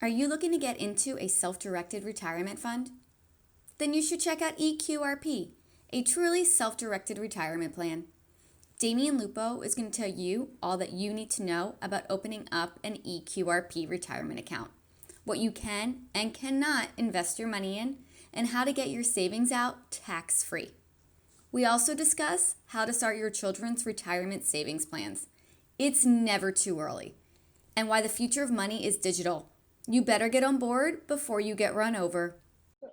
Are you looking to get into a self-directed retirement fund? Then you should check out eQRP, a truly self-directed retirement plan. Damion Lupo is going to tell you all that you need to know about opening up an eQRP retirement account, what you can and cannot invest your money in, and how to get your savings out tax-free. We also discuss how to start your children's retirement savings plans. It's never too early. And why the future of money is digital. You better get on board before you get run over.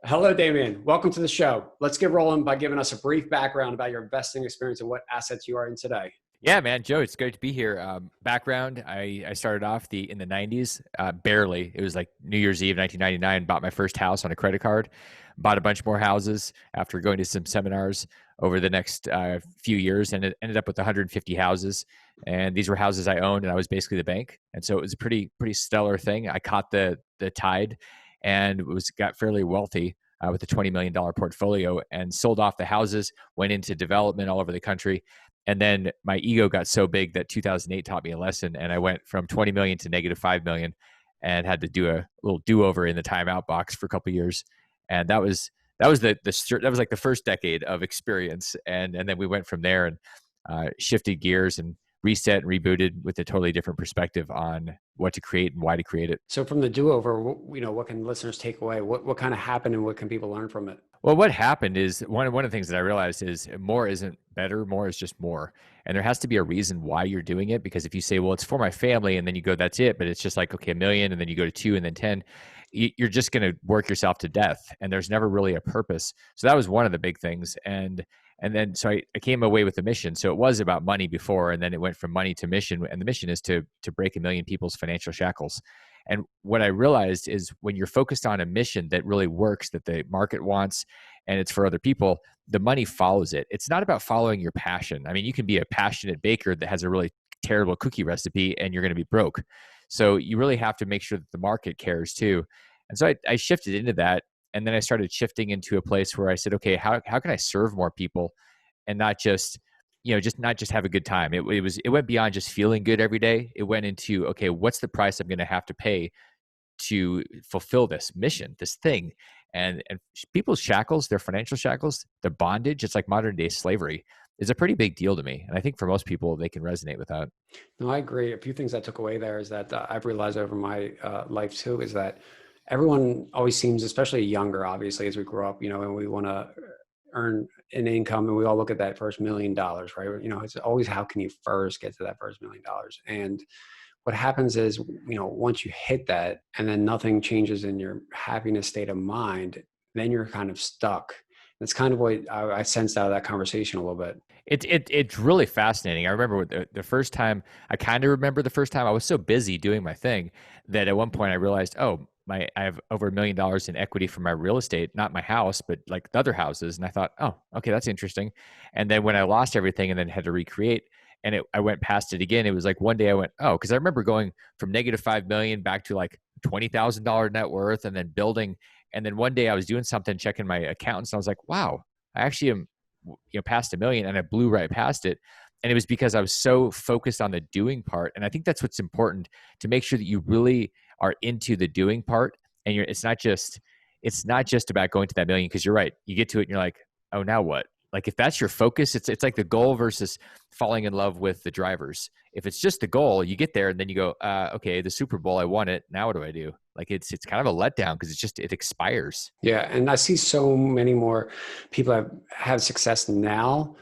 Hello, Damion. Welcome to the show. Let's get rolling by giving us a brief background about your investing experience and what assets you are in today. Yeah, man, Joe, it's great to be here. Background, I started off in the 90s, barely. It was like New Year's Eve, 1999, bought my first house on a credit card, bought a bunch more houses after going to some seminars over the next few years, and it ended up with 150 houses. And these were houses I owned, and I was basically the bank. And so it was a pretty stellar thing. I caught the tide and got fairly wealthy with a $20 million portfolio and sold off the houses, went into development all over the country. And then my ego got so big that 2008 taught me a lesson, and I went from 20 million to negative 5 million, and had to do a little do-over in the timeout box for a couple of years. And that was like the first decade of experience, and then we went from there and shifted gears and reset and rebooted with a totally different perspective on what to create and why to create it. So from the do-over, what can listeners take away? What kind of happened and what can people learn from it? Well, what happened is one of the things that I realized is more isn't better, more is just more. And there has to be a reason why you're doing it, because if you say, well, it's for my family, and then you go, that's it, but it's just like, okay, 1 million, and then you go to 2 and then 10, you're just going to work yourself to death, and there's never really a purpose. So that was one of the big things. And then so I came away with a mission. So it was about money before, and then it went from money to mission, and the mission is to break 1 million people's financial shackles. And what I realized is when you're focused on a mission that really works, that the market wants, and it's for other people, the money follows it. It's not about following your passion. I mean, you can be a passionate baker that has a really terrible cookie recipe and you're going to be broke. So you really have to make sure that the market cares too. And so I shifted into that. And then I started shifting into a place where I said, okay, how can I serve more people and not just not just have a good time. It went beyond just feeling good every day. It went into, okay, what's the price I'm going to have to pay to fulfill this mission, this thing? And people's shackles, their financial shackles, the bondage, it's like modern day slavery, is a pretty big deal to me. And I think for most people, they can resonate with that. No, I agree. A few things I took away there is that I've realized over my life too, is that everyone always seems, especially younger, obviously, as we grow up, and we want to earn an income, and we all look at that first $1 million, right? It's always, how can you first get to that first $1 million? And what happens is, once you hit that and then nothing changes in your happiness state of mind, then you're kind of stuck. That's kind of what I sensed out of that conversation a little bit. It's really fascinating. I remember the first time, I kind of remember the first time I was so busy doing my thing that at one point I realized, I have over $1 million in equity from my real estate, not my house, but like the other houses. And I thought, oh, okay, that's interesting. And then when I lost everything and then had to recreate, and I went past it again, it was like one day I went, oh, because I remember going from negative 5 million back to like $20,000 net worth, and then building. And then one day I was doing something, checking my accountants, and I was like, wow, I actually am past $1 million, and I blew right past it. And it was because I was so focused on the doing part. And I think that's what's important, to make sure that you really are into the doing part. And it's not just about going to that million, because you're right. You get to it and you're like, oh, now what? Like if that's your focus, it's like the goal versus falling in love with the drivers. If it's just the goal, you get there and then you go, okay, the Super Bowl, I won it. Now what do I do? Like it's kind of a letdown, because it expires. Yeah. And I see so many more people have success now,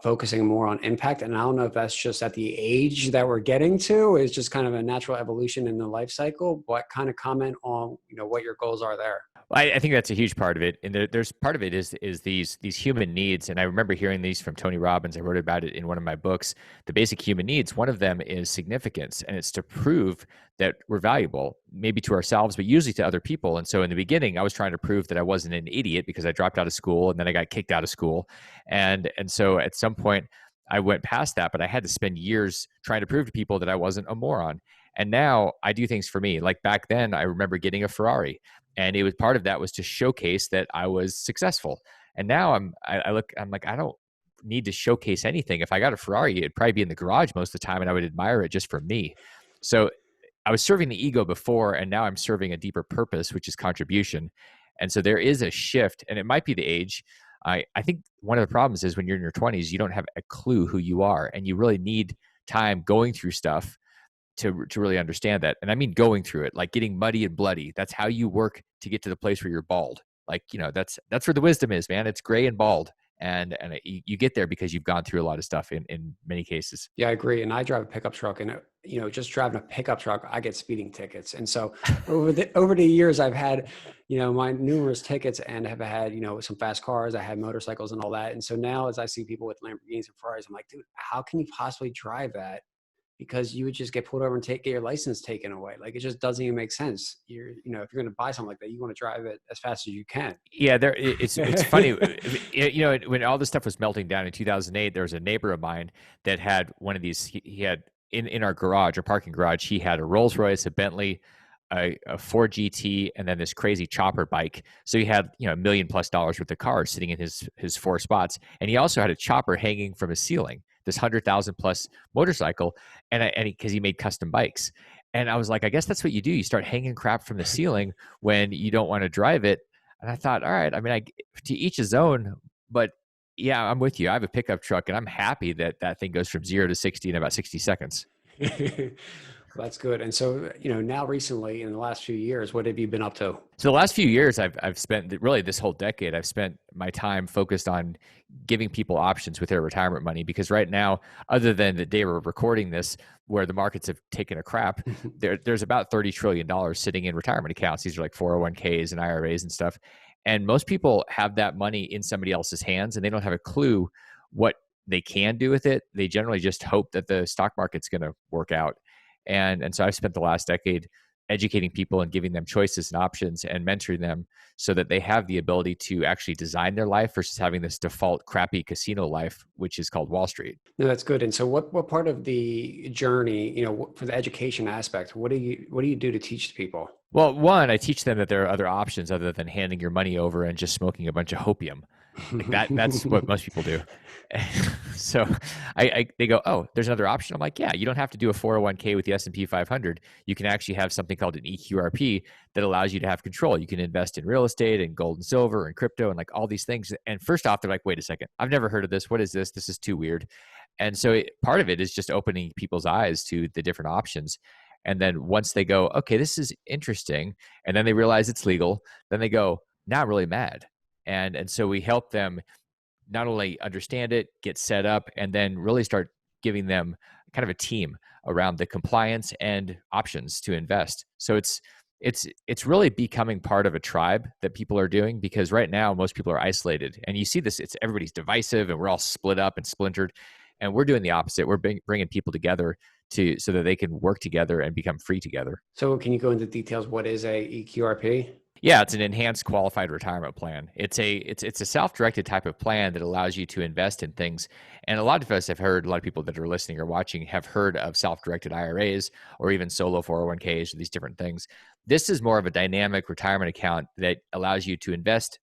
focusing more on impact. And I don't know if that's just at the age that we're getting to, is just kind of a natural evolution in the life cycle, but kind of comment on, what your goals are there. I think that's a huge part of it. And there's part of it is these human needs. And I remember hearing these from Tony Robbins. I wrote about it in one of my books, The Basic Human Needs. One of them is significance. And it's to prove that we're valuable, maybe to ourselves, but usually to other people. And so in the beginning, I was trying to prove that I wasn't an idiot because I dropped out of school and then I got kicked out of school. And so at some point I went past that, but I had to spend years trying to prove to people that I wasn't a moron. And now I do things for me. Like back then, I remember getting a Ferrari. And it was part of that was to showcase that I was successful. And now I'm like, I don't need to showcase anything. If I got a Ferrari, it'd probably be in the garage most of the time, and I would admire it just for me. So I was serving the ego before, and now I'm serving a deeper purpose, which is contribution. And so there is a shift, and it might be the age. I think one of the problems is when you're in your 20s, you don't have a clue who you are, and you really need time going through stuff to really understand that. And I mean going through it, like getting muddy and bloody. That's how you work to get to the place where you're bald. Like, that's where the wisdom is, man. It's gray and bald. And you get there because you've gone through a lot of stuff in many cases. Yeah, I agree. And I drive a pickup truck, and just driving a pickup truck, I get speeding tickets. And so over the years, I've had, my numerous tickets, and have had, some fast cars. I had motorcycles and all that. And so now, as I see people with Lamborghinis and Ferraris, I'm like, dude, how can you possibly drive that? Because you would just get pulled over and get your license taken away. Like, it just doesn't even make sense. If you're going to buy something like that, you want to drive it as fast as you can. Yeah, it's funny. When all this stuff was melting down in 2008, there was a neighbor of mine that had one of these. He had in our garage, our parking garage, he had a Rolls Royce, a Bentley, a Ford GT, and then this crazy chopper bike. So he had $1 million+ worth of cars sitting in his 4 spots, and he also had a chopper hanging from his ceiling. This 100,000+ motorcycle, and because he made custom bikes. And I was like, I guess that's what you do. You start hanging crap from the ceiling when you don't want to drive it. And I thought, all right, I mean, to each his own, but yeah, I'm with you. I have a pickup truck, and I'm happy that thing goes from 0 to 60 in about 60 seconds. Well, that's good. And so, now recently in the last few years, what have you been up to? So the last few years, I've spent, really this whole decade, I've spent my time focused on giving people options with their retirement money. Because right now, other than the day we're recording this, where the markets have taken a crap, there's about $30 trillion sitting in retirement accounts. These are like 401ks and IRAs and stuff. And most people have that money in somebody else's hands, and they don't have a clue what they can do with it. They generally just hope that the stock market's going to work out. And so I've spent the last decade educating people and giving them choices and options and mentoring them so that they have the ability to actually design their life versus having this default crappy casino life, which is called Wall Street. No, that's good. And so what part of the journey, for the education aspect, what do you do to teach people? Well, one, I teach them that there are other options other than handing your money over and just smoking a bunch of hopium. Like that's what most people do. So they go, oh, there's another option. I'm like, yeah, you don't have to do a 401k with the S&P 500. You can actually have something called an eQRP that allows you to have control. You can invest in real estate and gold and silver and crypto and like all these things. And first off, they're like, wait a second, I've never heard of this. What is this? This is too weird. And so part of it is just opening people's eyes to the different options. And then once they go, okay, this is interesting, and then they realize it's legal, then they go, now I'm really mad. And so we help them not only understand it, get set up, and then really start giving them kind of a team around the compliance and options to invest. So it's really becoming part of a tribe that people are doing, because right now most people are isolated, and you see this, everybody's divisive and we're all split up and splintered, and we're doing the opposite. We're bringing people together so that they can work together and become free together. So can you go into details? What is a eQRP? Yeah, it's an enhanced qualified retirement plan. It's a self-directed type of plan that allows you to invest in things. And a lot of us have heard, a lot of people that are listening or watching have heard of self-directed IRAs or even solo 401ks or these different things. This is more of a dynamic retirement account that allows you to invest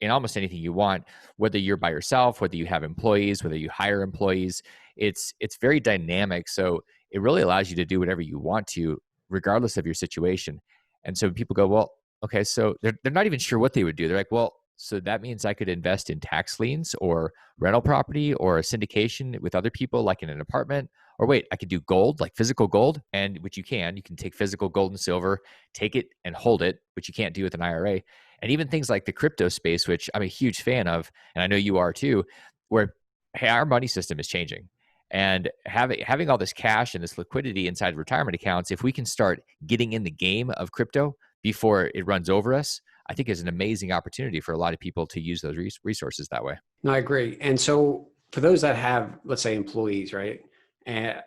in almost anything you want, whether you're by yourself, whether you have employees, whether you hire employees. It's very dynamic. So it really allows you to do whatever you want to, regardless of your situation. And so people go, well, okay, so they're not even sure what they would do. They're like, well, so that means I could invest in tax liens or rental property or a syndication with other people, like in an apartment. Or wait, I could do gold, like physical gold, and which you can take physical gold and silver, take it and hold it, which you can't do with an IRA. And even things like the crypto space, which I'm a huge fan of, and I know you are too, where, hey, our money system is changing. And having all this cash and this liquidity inside retirement accounts, if we can start getting in the game of crypto before it runs over us, I think is an amazing opportunity for a lot of people to use those resources that way. No, I agree. And so for those that have, let's say, employees, right? And,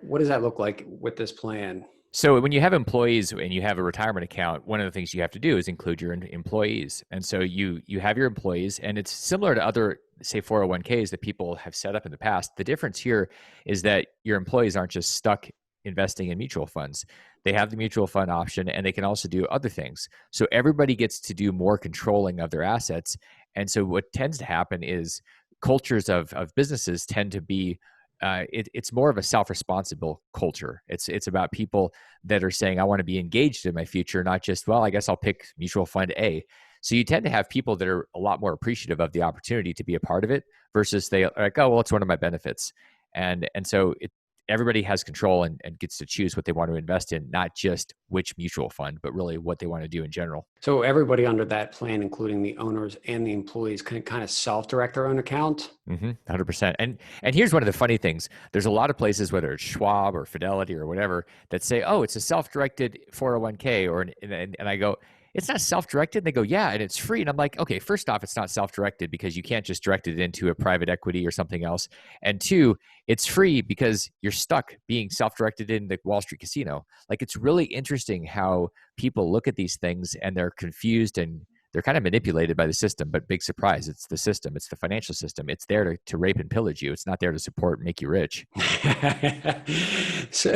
what does that look like with this plan? So when you have employees and you have a retirement account, one of the things you have to do is include your employees. And so you have your employees, and it's similar to other, say, 401ks that people have set up in the past. The difference here is that your employees aren't just stuck investing in mutual funds. They have the mutual fund option, and they can also do other things. So everybody gets to do more controlling of their assets. And so what tends to happen is cultures of businesses tend to be it's more of a self-responsible culture. It's about people that are saying, I want to be engaged in my future, not just, well, I guess I'll pick mutual fund A. So you tend to have people that are a lot more appreciative of the opportunity to be a part of it versus they are like, oh, well, it's one of my benefits. And so everybody has control and gets to choose what they want to invest in, not just which mutual fund, but really what they want to do in general. So everybody under that plan, including the owners and the employees, can kind of self-direct their own account? 100%. And here's one of the funny things. There's a lot of places, whether it's Schwab or Fidelity or whatever, that say, oh, it's a self-directed 401k, and I go, it's not self-directed. And they go, yeah, and it's free. And I'm like, okay, first off, it's not self-directed because you can't just direct it into a private equity or something else. And two, it's free because you're stuck being self-directed in the Wall Street casino. Like, it's really interesting how people look at these things and they're confused and they're kind of manipulated by the system, but big surprise, it's the system. It's the financial system. It's there to rape and pillage you. It's not there to support and make you rich. So,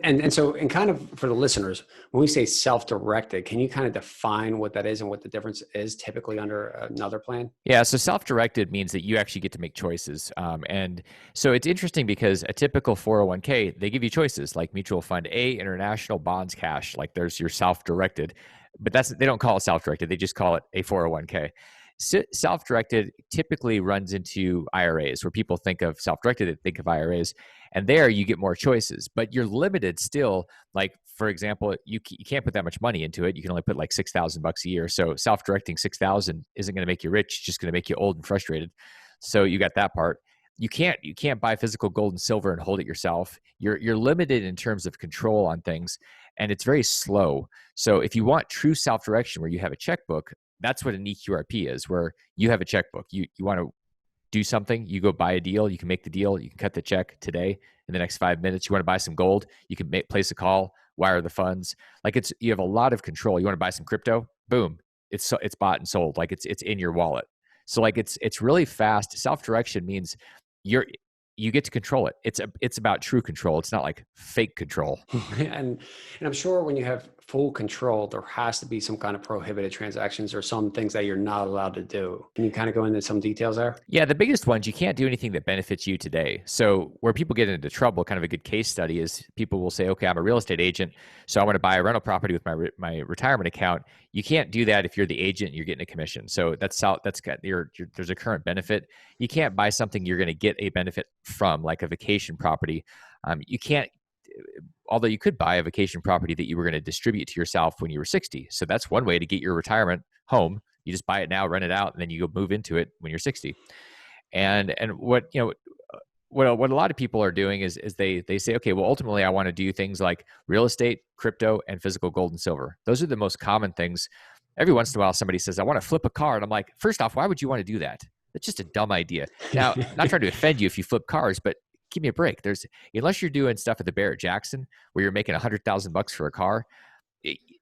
and kind of for the listeners, when we say self-directed, can you kind of define what that is and what the difference is typically under another plan? Yeah, so self-directed means that you actually get to make choices. And so it's interesting because a typical 401k, they give you choices like mutual fund A, international, bonds, cash. Like there's your self-directed. But they don't call it self-directed. They just call it a 401k. Self-directed typically runs into IRAs, where people think of self-directed, they think of IRAs. And there you get more choices, but you're limited still. Like, for example, you can't put that much money into it. You can only put like $6,000 a year. So self-directing $6,000 isn't going to make you rich, it's just going to make you old and frustrated. So you got that part. You can't buy physical gold and silver and hold it yourself. You're limited in terms of control on things, and it's very slow. So if you want true self-direction where you have a checkbook, that's what an eQRP is, where you have a checkbook. You want to do something, you go buy a deal, you can make the deal, you can cut the check today in the next 5 minutes. You want to buy some gold, you can place a call, wire the funds. Like you have a lot of control. You want to buy some crypto, boom, it's bought and sold. Like it's in your wallet. So like it's really fast. Self-direction means you get to control it. It's about true control. It's not like fake control. And I'm sure when you have full control, there has to be some kind of prohibited transactions or some things that you're not allowed to do. Can you kind of go into some details there? Yeah, the biggest ones, you can't do anything that benefits you today. So where people get into trouble, kind of a good case study is people will say, okay, I'm a real estate agent, so I want to buy a rental property with my retirement account. You can't do that if you're the agent and you're getting a commission. So there's a current benefit. You can't buy something you're going to get a benefit from, like a vacation property. You can't, although you could buy a vacation property that you were going to distribute to yourself when you were 60. So that's one way to get your retirement home. You just buy it now, rent it out, and then you go move into it when you're 60. And what a lot of people are doing is they say, okay, well, ultimately I want to do things like real estate, crypto, and physical gold and silver. Those are the most common things. Every once in a while, somebody says, I want to flip a car. And I'm like, first off, why would you want to do that? That's just a dumb idea. Now, not trying to offend you if you flip cars, but give me a break. Unless you're doing stuff at the Barrett-Jackson where you're making $100,000 for a car.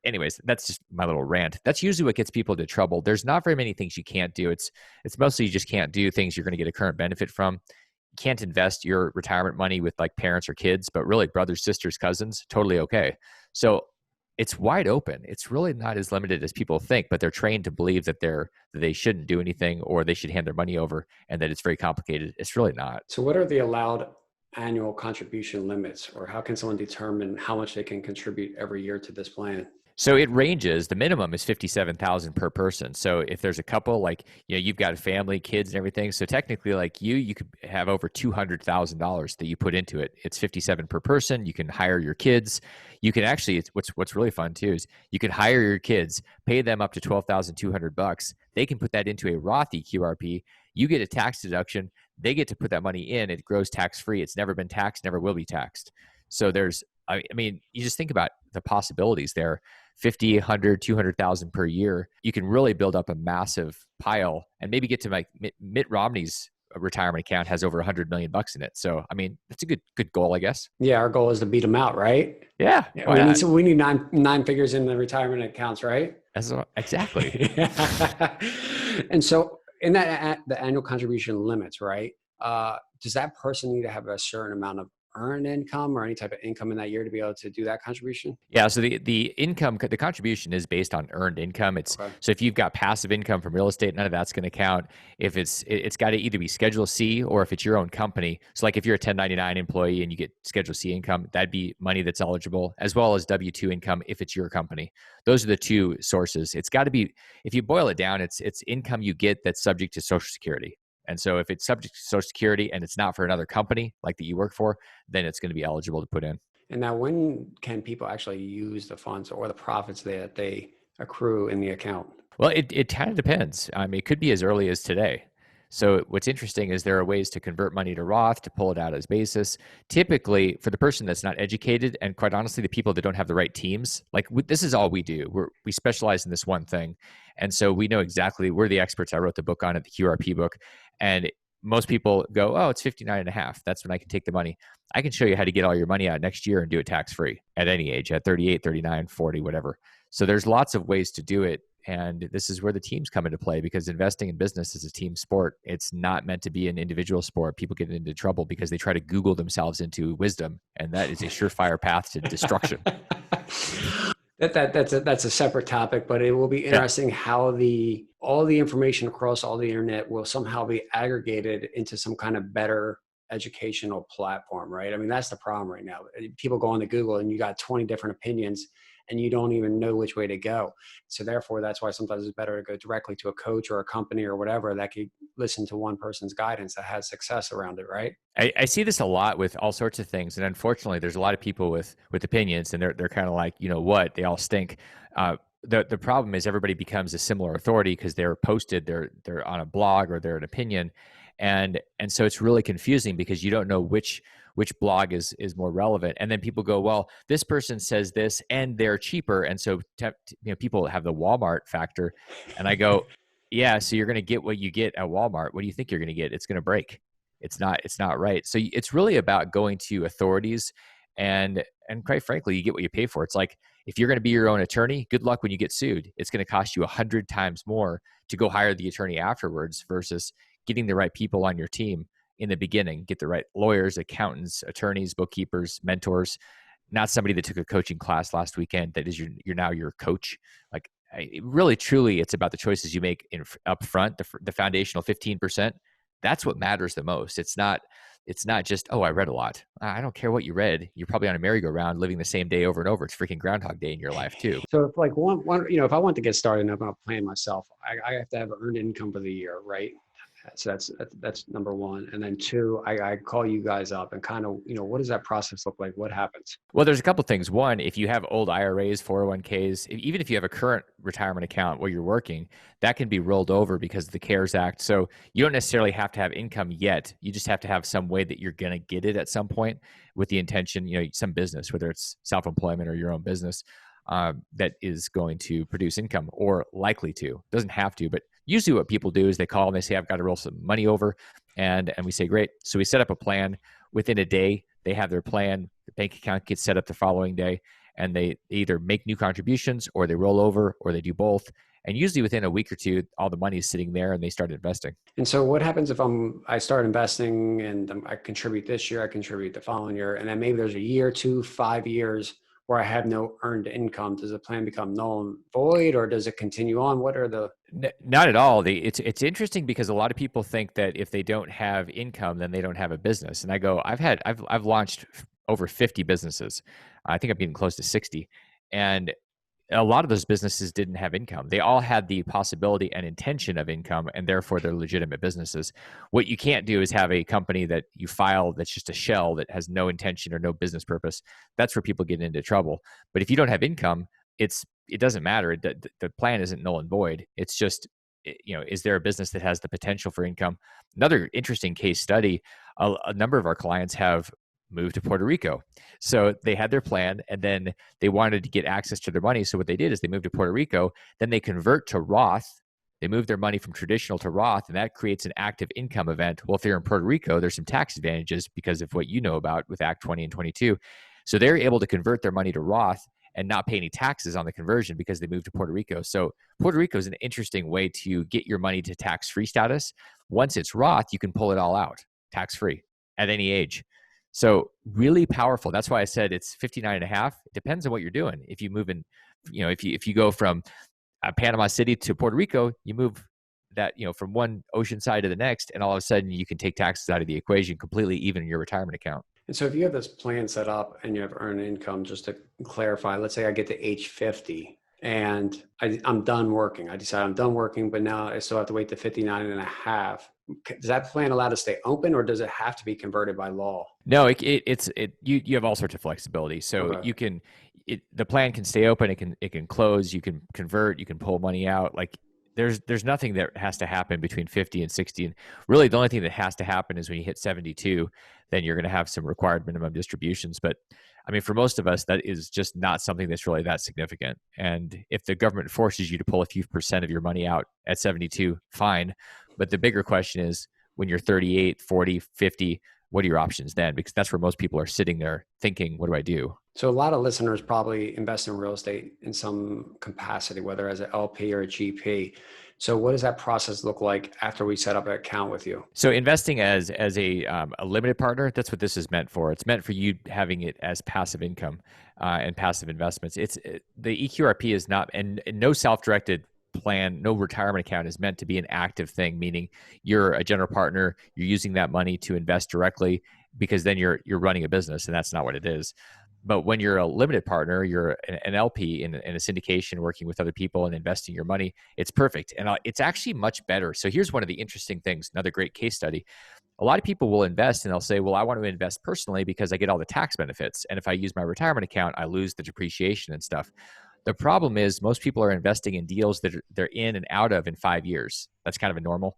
Anyways, that's just my little rant. That's usually what gets people into trouble. There's not very many things you can't do. It's mostly you just can't do things you're going to get a current benefit from. You can't invest your retirement money with like parents or kids, but really brothers, sisters, cousins, totally okay. So it's wide open. It's really not as limited as people think, but they're trained to believe that they shouldn't do anything or they should hand their money over and that it's very complicated. It's really not. So what are the allowed annual contribution limits, or how can someone determine how much they can contribute every year to this plan? So it ranges. The minimum is $57,000 per person. So if there's a couple, like, you've got a family, kids and everything. So technically, like you could have over $200,000 that you put into it. It's $57,000 per person. You can hire your kids. You can actually, what's really fun too, is you can hire your kids, pay them up to $12,200. They can put that into a Roth eQRP. You get a tax deduction. They get to put that money in. It grows tax-free. It's never been taxed, never will be taxed. So I mean, you just think about the possibilities there. 50, 100, 200,000 per year. You can really build up a massive pile and maybe get to like Mitt Romney's retirement account has over $100 million in it. So, I mean, that's a good goal, I guess. Yeah. Our goal is to beat them out, right? Yeah. We need nine figures in the retirement accounts, right? Exactly. And so in that, the annual contribution limits, right? Does that person need to have a certain amount of earned income or any type of income in that year to be able to do that contribution? Yeah, so the income, the contribution is based on earned income. It's Okay. so if you've got passive income from real estate, none of that's going to count. If it's got to either be Schedule C or if it's your own company. So like if you're a 1099 employee and you get Schedule C income, that'd be money that's eligible, as well as W-2 income if it's your company. Those are the two sources. It's got to be, if you boil it down, it's income you get that's subject to Social Security. And so if it's subject to Social Security and it's not for another company like that you work for, then it's going to be eligible to put in. And now when can people actually use the funds or the profits that they accrue in the account? Well, it kind of depends. I mean, it could be as early as today. So what's interesting is there are ways to convert money to Roth, to pull it out as basis. Typically, for the person that's not educated, and quite honestly, the people that don't have the right teams, like this is all we do. We specialize in this one thing. And so we know exactly, we're the experts. I wrote the book on it, the eQRP book. And most people go, oh, it's 59 and a half. That's when I can take the money. I can show you how to get all your money out next year and do it tax-free at any age, at 38, 39, 40, whatever. So there's lots of ways to do it. And this is where the teams come into play, because investing in business is a team sport. It's not meant to be an individual sport. People get into trouble because they try to Google themselves into wisdom, and that is a surefire path to destruction. That's a separate topic, but it will be interesting how all the information across all the internet will somehow be aggregated into some kind of better educational platform, right? I mean, that's the problem right now. People go on to Google and you got 20 different opinions and you don't even know which way to go. So therefore, that's why sometimes it's better to go directly to a coach or a company or whatever that could listen to one person's guidance that has success around it, right? I see this a lot with all sorts of things. And unfortunately, there's a lot of people with opinions, and they're kind of like, you know what, they all stink. The problem is everybody becomes a similar authority because they're posted, they're on a blog or they're an opinion. And so it's really confusing because you don't know which blog is more relevant. And then people go, well, this person says this and they're cheaper. And so people have the Walmart factor. And I go, yeah, so you're going to get what you get at Walmart. What do you think you're going to get? It's going to break. It's not right. So it's really about going to authorities, and quite frankly, you get what you pay for. It's like, if you're going to be your own attorney, good luck when you get sued. It's going to cost you 100 times more to go hire the attorney afterwards versus getting the right people on your team in the beginning. Get the right lawyers, accountants, attorneys, bookkeepers, mentors, not somebody that took a coaching class last weekend that is you're now your coach. Like, really, truly, it's about the choices you make up front, the foundational 15%. That's what matters the most. It's not just, oh, I read a lot. I don't care what you read. You're probably on a merry-go-round living the same day over and over. It's freaking Groundhog Day in your life too. So if like one, if I want to get started and I'm going to plan myself, I have to have earned income for the year, right? So that's number one. And then two, I call you guys up and kind of, what does that process look like? What happens? Well, there's a couple things. One, if you have old IRAs, 401ks, even if you have a current retirement account where you're working, that can be rolled over because of the CARES Act. So you don't necessarily have to have income yet. You just have to have some way that you're going to get it at some point with the intention, some business, whether it's self-employment or your own business, that is going to produce income, or likely to. Doesn't have to, but usually what people do is they call and they say, I've got to roll some money over. And we say, great. So we set up a plan. Within a day, they have their plan. The bank account gets set up the following day, and they either make new contributions or they roll over or they do both. And usually within a week or two, all the money is sitting there and they start investing. And so what happens if I start investing and I contribute this year, I contribute the following year, and then maybe there's a year, 2, 5 years where I have no earned income? Does the plan become null and void, or does it continue on? What are the... Not at all. It's interesting because a lot of people think that if they don't have income, then they don't have a business. And I go, I've launched over 50 businesses. I think I'm getting close to 60. And a lot of those businesses didn't have income. They all had the possibility and intention of income, and therefore they're legitimate businesses. What you can't do is have a company that you file that's just a shell that has no intention or no business purpose. That's where people get into trouble. But if you don't have income, it doesn't matter. The plan isn't null and void. It's just, is there a business that has the potential for income? Another interesting case study, a number of our clients have moved to Puerto Rico. So they had their plan and then they wanted to get access to their money. So what they did is they moved to Puerto Rico, then they convert to Roth. They move their money from traditional to Roth, and that creates an active income event. Well, if they're in Puerto Rico, there's some tax advantages because of what you know about with Act 20 and 22. So they're able to convert their money to Roth and not pay any taxes on the conversion because they moved to Puerto Rico. So Puerto Rico is an interesting way to get your money to tax-free status. Once it's Roth, you can pull it all out tax-free at any age. So really powerful. That's why I said it's 59 and a half. It depends on what you're doing. If you move in, if you go from Panama City to Puerto Rico, you move that, from one ocean side to the next, and all of a sudden you can take taxes out of the equation completely, even in your retirement account. And so if you have this plan set up and you have earned income, just to clarify, let's say I get to age 50 and I'm done working. I decide I'm done working, but now I still have to wait to 59 and a half. Does that plan allow to stay open, or does it have to be converted by law? No, you have all sorts of flexibility. So Okay. The plan can stay open. It can close. You can convert. You can pull money out. Like there's nothing that has to happen between 50 and 60. And really, the only thing that has to happen is when you hit 72, then you're going to have some required minimum distributions. But I mean, for most of us, that is just not something that's really that significant. And if the government forces you to pull a few percent of your money out at 72, fine. But the bigger question is when you're 38, 40, 50, what are your options then? Because that's where most people are sitting there thinking, what do I do? So a lot of listeners probably invest in real estate in some capacity, whether as an LP or a GP. So what does that process look like after we set up an account with you? So investing as a limited partner, that's what this is meant for. It's meant for you having it as passive income and passive investments. The eQRP is not, and no self-directed plan, no retirement account is meant to be an active thing, meaning you're a general partner, you're using that money to invest directly, because then you're running a business, and that's not what it is. But when you're a limited partner, you're an LP in a syndication, working with other people and investing your money, it's perfect. And it's actually much better. So here's one of the interesting things, another great case study. A lot of people will invest and they'll say, well, I want to invest personally because I get all the tax benefits. And if I use my retirement account, I lose the depreciation and stuff. The problem is most people are investing in deals that they're in and out of in 5 years. That's kind of a normal.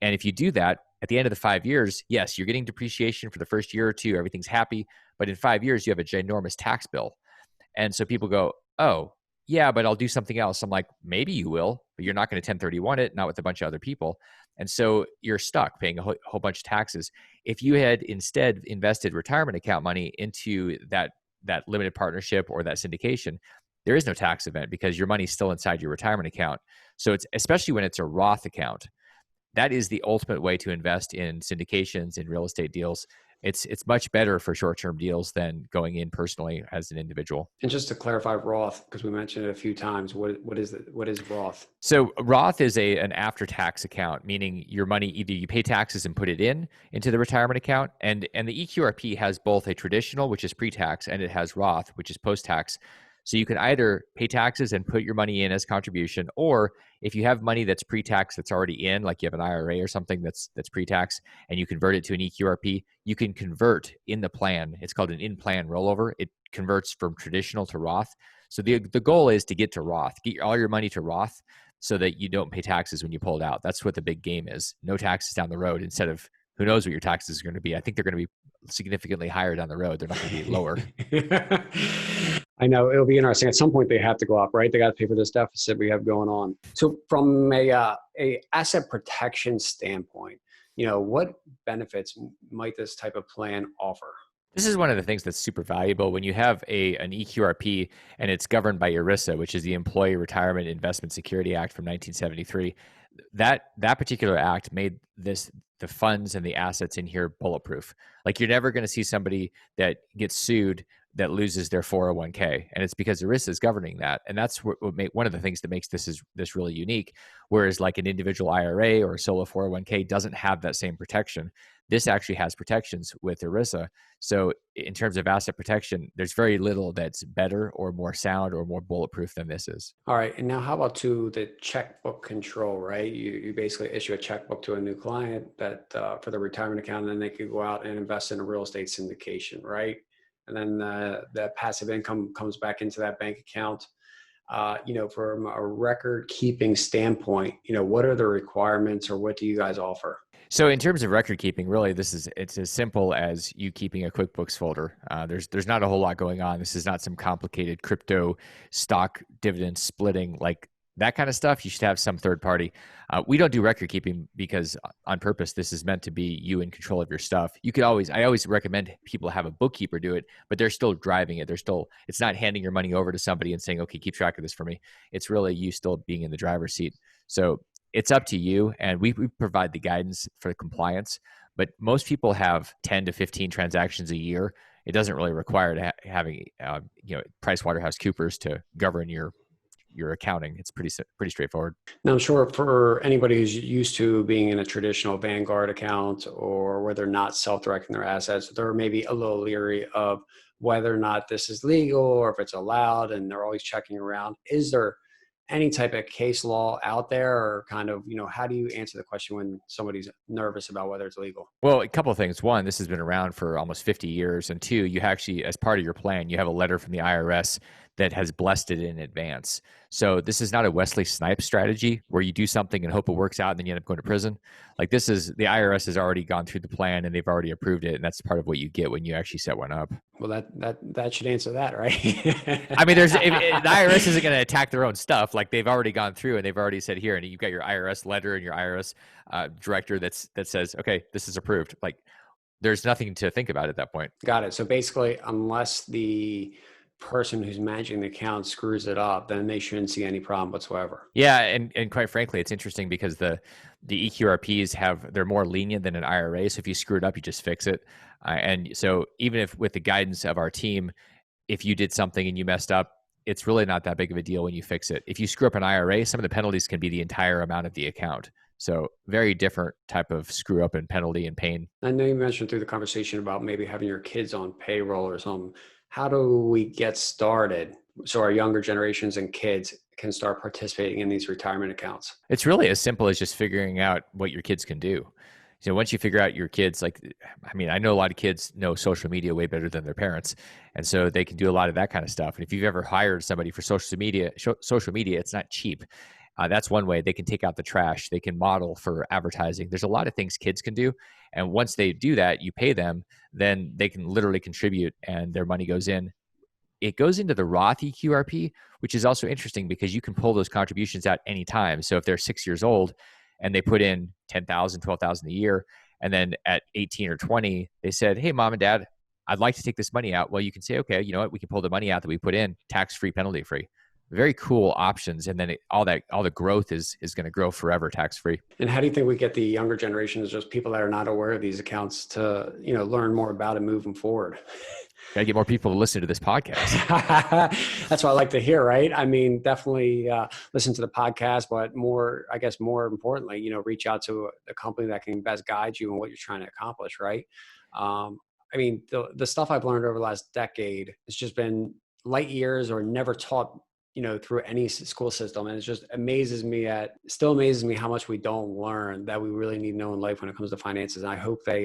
And if you do that, at the end of the 5 years, yes, you're getting depreciation for the first year or two, everything's happy. But in 5 years, you have a ginormous tax bill. And so people go, oh, yeah, but I'll do something else. I'm like, maybe you will, but you're not going to 1031 it, not with a bunch of other people. And so you're stuck paying a whole bunch of taxes. If you had instead invested retirement account money into that limited partnership or that syndication, there is no tax event because your money's still inside your retirement account. So it's, especially when it's a Roth account, that is the ultimate way to invest in syndications, in real estate deals. It's much better for short-term deals than going in personally as an individual. And just to clarify Roth, because we mentioned it a few times, what is Roth? So Roth is an after-tax account, meaning your money, either you pay taxes and put it into the retirement account, and the eQRP has both a traditional, which is pre-tax, and it has Roth, which is post-tax. So you can either pay taxes and put your money in as contribution, or if you have money that's pre-tax that's already in, like you have an IRA or something that's pre-tax, and you convert it to an eQRP, you can convert in the plan. It's called an in-plan rollover. It converts from traditional to Roth. So the goal is to get to Roth, get all your money to Roth so that you don't pay taxes when you pull it out. That's what the big game is. No taxes down the road, instead of who knows what your taxes are going to be. I think they're going to be significantly higher down the road. They're not going to be lower. I know it'll be interesting. At some point, they have to go up, right? They got to pay for this deficit we have going on. So, from a asset protection standpoint, what benefits might this type of plan offer? This is one of the things that's super valuable when you have an eQRP and it's governed by ERISA, which is the Employee Retirement Investment Security Act from 1973. That particular act made the funds and the assets in here bulletproof. Like, you're never going to see somebody that gets sued that loses their 401k, and it's because ERISA is governing that. And that's one of the things that makes this really unique. Whereas like an individual IRA or a solo 401k doesn't have that same protection. This actually has protections with ERISA. So in terms of asset protection, there's very little that's better or more sound or more bulletproof than this is. All right. And now how about the checkbook control, right? You basically issue a checkbook to a new client that for the retirement account, and then they could go out and invest in a real estate syndication, right? And then the passive income comes back into that bank account. From a record keeping standpoint, what are the requirements, or what do you guys offer? So in terms of record keeping, really, it's as simple as you keeping a QuickBooks folder. There's not a whole lot going on. This is not some complicated crypto stock dividend splitting, like that kind of stuff. You should have some third party. We don't do record keeping because on purpose, this is meant to be you in control of your stuff. I always recommend people have a bookkeeper do it, but they're still driving it. It's not handing your money over to somebody and saying, okay, keep track of this for me. It's really you still being in the driver's seat. So it's up to you. And we provide the guidance for compliance, but most people have 10 to 15 transactions a year. It doesn't really require to having PricewaterhouseCoopers to govern your accounting. It's pretty straightforward. Now, I'm sure for anybody who's used to being in a traditional Vanguard account or where they're not self-directing their assets, they're maybe a little leery of whether or not this is legal or if it's allowed, and they're always checking around. Is there any type of case law out there, or kind of, how do you answer the question when somebody's nervous about whether it's legal? Well, a couple of things. One, this has been around for almost 50 years. And two, you actually, as part of your plan, you have a letter from the IRS that has blessed it in advance. So this is not a Wesley Snipes strategy where you do something and hope it works out and then you end up going to prison. Like, this is, the IRS has already gone through the plan and they've already approved it. And that's part of what you get when you actually set one up. Well, that should answer that, right? I mean, the IRS isn't going to attack their own stuff. Like, they've already gone through and they've already said, here, and you've got your IRS letter and your IRS director that says, okay, this is approved. Like, there's nothing to think about at that point. Got it. So basically, unless the person who's managing the account screws it up, then they shouldn't see any problem whatsoever. Yeah, and quite frankly, it's interesting because the eQRPs they're more lenient than an IRA. So if you screw it up, you just fix it. And so even if with the guidance of our team, if you did something and you messed up, it's really not that big of a deal when you fix it. If you screw up an IRA, some of the penalties can be the entire amount of the account. So very different type of screw up and penalty and pain. I know you mentioned through the conversation about maybe having your kids on payroll or something. How do we get started so our younger generations and kids can start participating in these retirement accounts? It's really as simple as just figuring out what your kids can do. So once you figure out your kids, I know a lot of kids know social media way better than their parents. And so they can do a lot of that kind of stuff. And if you've ever hired somebody for social media, it's not cheap. That's one way. They can take out the trash. They can model for advertising. There's a lot of things kids can do. And once they do that, you pay them, then they can literally contribute and their money goes in. It goes into the Roth eQRP, which is also interesting because you can pull those contributions out anytime. So if they're 6 years old and they put in $10,000, $12,000 a year, and then at 18 or 20, they said, hey, mom and dad, I'd like to take this money out. Well, you can say, okay, you know what? We can pull the money out that we put in, tax-free, penalty-free. Very cool options. And then all the growth is going to grow forever tax-free. And how do you think we get the younger generations, just people that are not aware of these accounts, to, learn more about it moving forward? Got to get more people to listen to this podcast. That's what I like to hear, right? I mean, definitely listen to the podcast, but more importantly, reach out to a company that can best guide you in what you're trying to accomplish, right? The stuff I've learned over the last decade has just been light years or never taught through any school system. And it just still amazes me how much we don't learn that we really need to know in life when it comes to finances. And I hope they,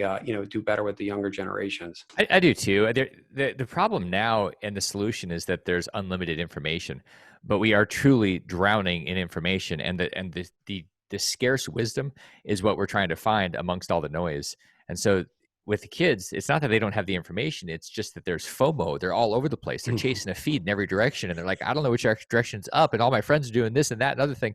do better with the younger generations. I do too. The problem now and the solution is that there's unlimited information, but we are truly drowning in information, and the scarce wisdom is what we're trying to find amongst all the noise. And so with the kids, it's not that they don't have the information. It's just that there's FOMO. They're all over the place. They're chasing a feed in every direction. And they're like, I don't know which direction's up. And all my friends are doing this and that and other thing.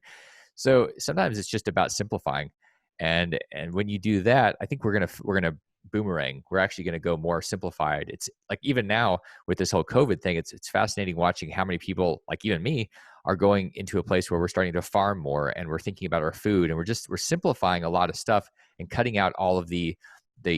So sometimes it's just about simplifying. And when you do that, I think we're gonna boomerang. We're actually gonna go more simplified. It's like, even now with this whole COVID thing, it's fascinating watching how many people, like even me, are going into a place where we're starting to farm more and we're thinking about our food, and we're simplifying a lot of stuff and cutting out all of the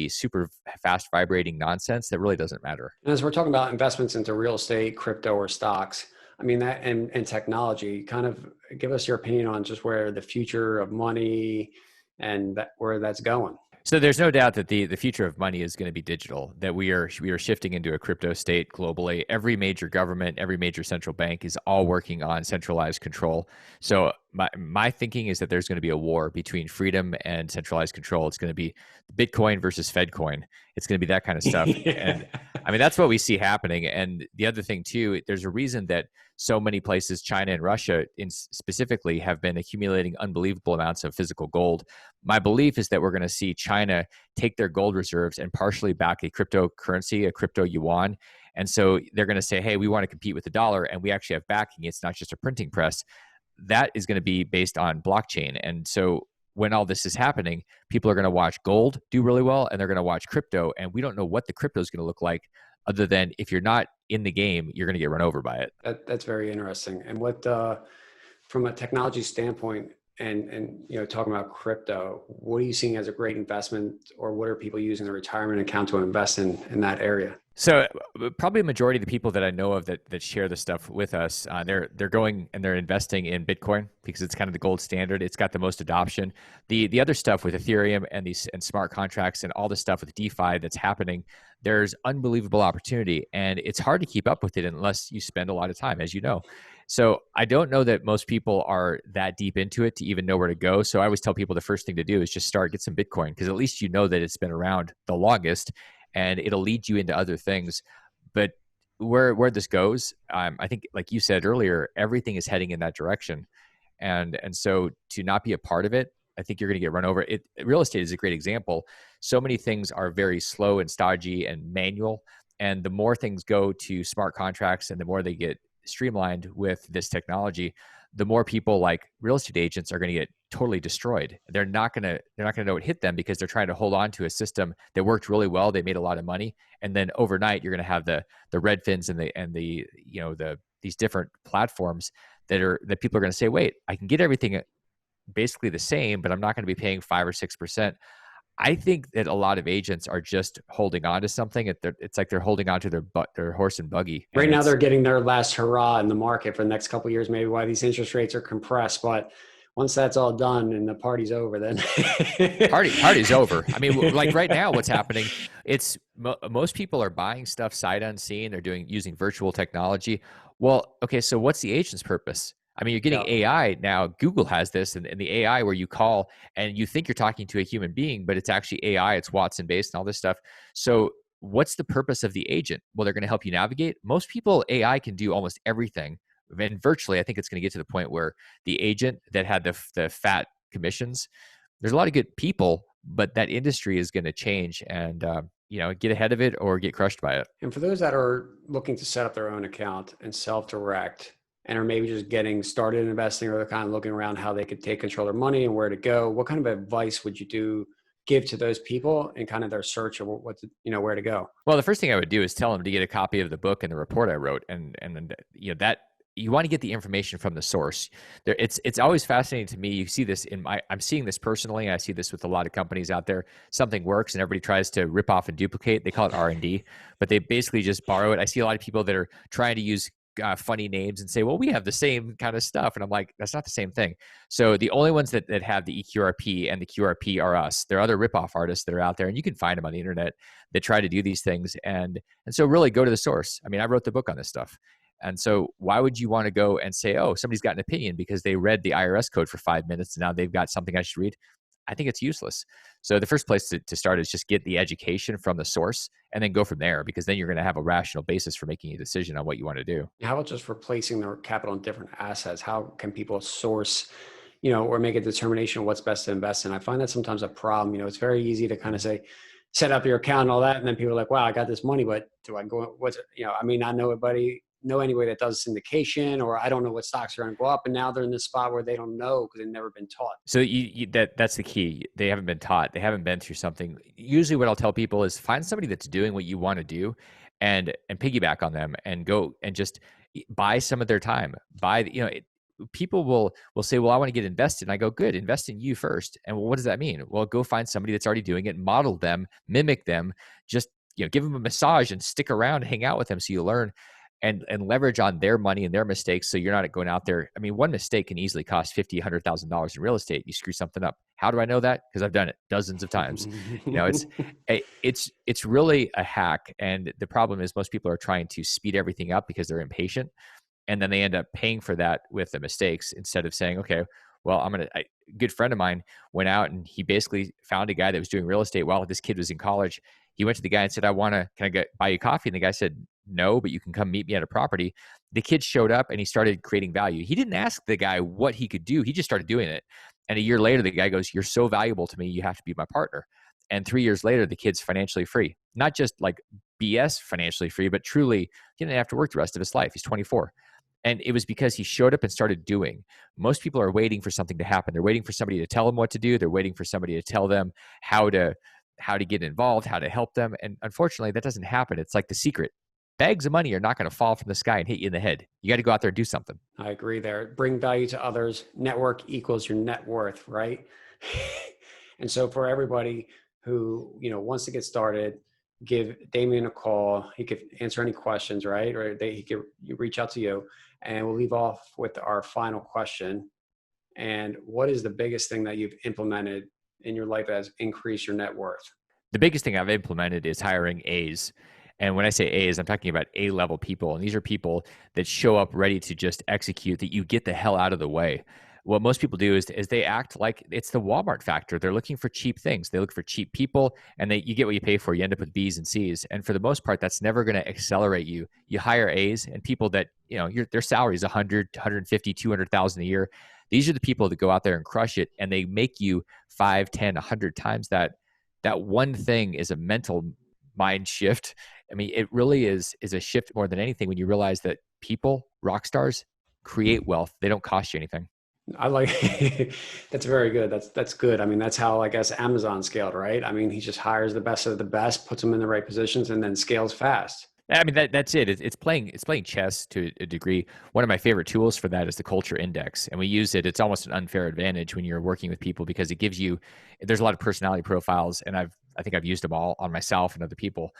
super fast vibrating nonsense that really doesn't matter. And as we're talking about investments into real estate, crypto, or stocks, I mean, that and technology, kind of give us your opinion on just where the future of money and where that's going. So there's no doubt that the future of money is going to be digital, that we are shifting into a crypto state globally. Every major government, every major central bank is all working on centralized control. So my thinking is that there's going to be a war between freedom and centralized control. It's going to be Bitcoin versus Fedcoin. It's going to be that kind of stuff. And I mean, that's what we see happening. And the other thing too, there's a reason that so many places, China and Russia specifically, have been accumulating unbelievable amounts of physical gold. My belief is that we're going to see China take their gold reserves and partially back a cryptocurrency, a crypto yuan. And so they're going to say, hey, we want to compete with the dollar, and we actually have backing. It's not just a printing press. That is going to be based on blockchain. And so when all this is happening, people are going to watch gold do really well, and they're going to watch crypto. And we don't know what the crypto is going to look like, other than if you're not in the game, you're going to get run over by it. That's very interesting. And what, from a technology standpoint, and talking about crypto, what are you seeing as a great investment, or what are people using their retirement account to invest in that area? So probably a majority of the people that I know of that share this stuff with us, they're going and they're investing in Bitcoin because it's kind of the gold standard. It's got the most adoption. The other stuff with Ethereum and smart contracts and all the stuff with DeFi that's happening, there's unbelievable opportunity, and it's hard to keep up with it unless you spend a lot of time, as you know. So I don't know that most people are that deep into it to even know where to go. So I always tell people the first thing to do is just get some Bitcoin, because at least you know that it's been around the longest and it'll lead you into other things. But where this goes, I think, like you said earlier, everything is heading in that direction, and so to not be a part of it, I think you're going to get run over. Real estate is a great example. So many things are very slow and stodgy and manual, and the more things go to smart contracts and the more they get streamlined with this technology, the more people like real estate agents are going to get totally destroyed. They're not going to know what hit them because they're trying to hold on to a system that worked really well. They made a lot of money, and then overnight you're going to have the Redfins and these different platforms that people are going to say, wait, I can get everything basically the same, but I'm not going to be paying 5 or 6%. I think that a lot of agents are just holding on to something. It's like they're holding on to their horse and buggy. Right now, they're getting their last hurrah in the market for the next couple of years, maybe why these interest rates are compressed. But once that's all done and the party's over, then party's over. I mean, like right now, what's happening? It's most people are buying stuff sight unseen. They're using virtual technology. Well, okay, so what's the agent's purpose? I mean, you're getting AI now. Google has this, and the AI where you call and you think you're talking to a human being, but it's actually AI. It's Watson based and all this stuff. So what's the purpose of the agent? Well, they're going to help you navigate. Most people, AI can do almost everything. And virtually, I think it's going to get to the point where the agent that had the fat commissions, there's a lot of good people, but that industry is going to change and get ahead of it or get crushed by it. And for those that are looking to set up their own account and self-direct, and are maybe just getting started in investing, or they're kind of looking around how they could take control of their money and where to go, what kind of advice would you give to those people in kind of their search of where to go? Well, the first thing I would do is tell them to get a copy of the book and the report I wrote, and that you want to get the information from the source. It's always fascinating to me. You see this I'm seeing this personally. I see this with a lot of companies out there. Something works and everybody tries to rip off and duplicate. They call it R&D, but they basically just borrow it. I see a lot of people that are trying to use funny names and say, well, we have the same kind of stuff. And I'm like, that's not the same thing. So the only ones that have the eQRP and the QRP are us. There are other ripoff artists that are out there, and you can find them on the internet that try to do these things. And so really go to the source. I mean, I wrote the book on this stuff. And so why would you want to go and say, oh, somebody's got an opinion because they read the IRS code for 5 minutes and now they've got something I should read? I think it's useless. So the first place to start is just get the education from the source and then go from there, because then you're going to have a rational basis for making a decision on what you want to do. How about just replacing their capital in different assets? How can people source, or make a determination of what's best to invest in? I find that sometimes a problem. It's very easy to kind of say, set up your account and all that. And then people are like, wow, I got this money, but do I go, I may not know anybody that does syndication, or I don't know what stocks are going to go up. And now they're in this spot where they don't know because they've never been taught. So that's the key. They haven't been taught. They haven't been through something. Usually what I'll tell people is find somebody that's doing what you want to do and piggyback on them and go and just buy some of their time. People will say, well, I want to get invested. And I go, good, invest in you first. And what does that mean? Well, go find somebody that's already doing it, model them, mimic them, just give them a massage and stick around, hang out with them so you learn. And leverage on their money and their mistakes, so you're not going out there. I mean, one mistake can easily cost $50,000, $100,000 in real estate. You screw something up. How do I know that? Because I've done it dozens of times. It's really a hack. And the problem is most people are trying to speed everything up because they're impatient, and then they end up paying for that with the mistakes instead of saying, okay, well, a good friend of mine went out and he basically found a guy that was doing real estate while this kid was in college. He went to the guy and said, can I buy you coffee? And the guy said, no, but you can come meet me at a property. The kid showed up and he started creating value. He didn't ask the guy what he could do. He just started doing it. And a year later, the guy goes, you're so valuable to me, you have to be my partner. And 3 years later, the kid's financially free. Not just like BS financially free, but truly he didn't have to work the rest of his life. He's 24. And it was because he showed up and started doing. Most people are waiting for something to happen. They're waiting for somebody to tell them what to do. They're waiting for somebody to tell them how to get involved, how to help them. And unfortunately, that doesn't happen. It's like The Secret. bags of money are not going to fall from the sky and hit you in the head. You got to go out there and do something. I agree there. Bring value to others. Network equals your net worth, right? And so for everybody who, wants to get started, give Damion a call. He could answer any questions, right? Or he could reach out to you. And we'll leave off with our final question. And what is the biggest thing that you've implemented in your life that has increased your net worth? The biggest thing I've implemented is hiring A's. And when I say A's, I'm talking about A-level people. And these are people that show up ready to just execute, that you get the hell out of the way. What most people do is they act like it's the Walmart factor. They're looking for cheap things. They look for cheap people, and you get what you pay for. You end up with B's and C's. And for the most part, that's never going to accelerate you. You hire A's and people that, their salary is 100, 150, 200,000 a year. These are the people that go out there and crush it, and they make you 5, 10, 100 times that. That one thing is a mental mind shift. I mean, it really is a shift more than anything when you realize that people, rock stars, create wealth. They don't cost you anything. I like that's very good. That's good. I mean, that's how I guess Amazon scaled, right? I mean, he just hires the best of the best, puts them in the right positions, and then scales fast. I mean, that's it. It's playing chess to a degree. One of my favorite tools for that is the culture index. And we use it. It's almost an unfair advantage when you're working with people because it gives you, there's a lot of personality profiles, and I think I've used them all on myself and other people.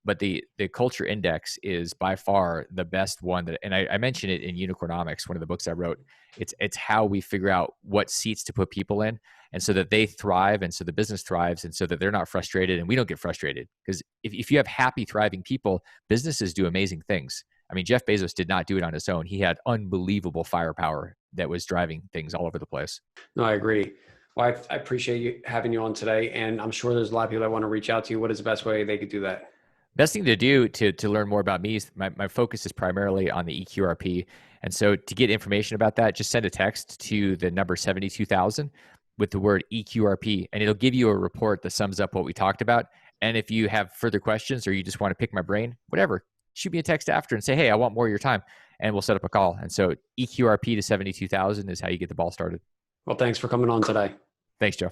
But the culture index is by far the best one that, and I mentioned it in Unicornomics, one of the books I wrote. It's how we figure out what seats to put people in, and so that they thrive, and so the business thrives, and so that they're not frustrated, and we don't get frustrated. Because if you have happy, thriving people, businesses do amazing things. I mean, Jeff Bezos did not do it on his own. He had unbelievable firepower that was driving things all over the place. No, I agree. Well, I appreciate you having you on today, and I'm sure there's a lot of people that want to reach out to you. What is the best way they could do that? Best thing to do to learn more about me is my focus is primarily on the eQRP. And so to get information about that, just send a text to the number 72,000 with the word eQRP, and it'll give you a report that sums up what we talked about. And if you have further questions or you just want to pick my brain, whatever, shoot me a text after and say, hey, I want more of your time, and we'll set up a call. And so eQRP to 72,000 is how you get the ball started. Well, thanks for coming on today. Thanks, Joe.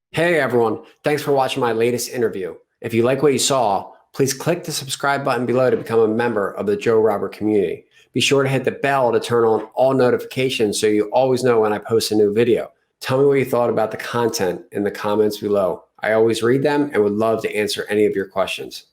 Hey, everyone. Thanks for watching my latest interview. If you like what you saw, please click the subscribe button below to become a member of the Joe Robert community. Be sure to hit the bell to turn on all notifications so you always know when I post a new video. Tell me what you thought about the content in the comments below. I always read them and would love to answer any of your questions.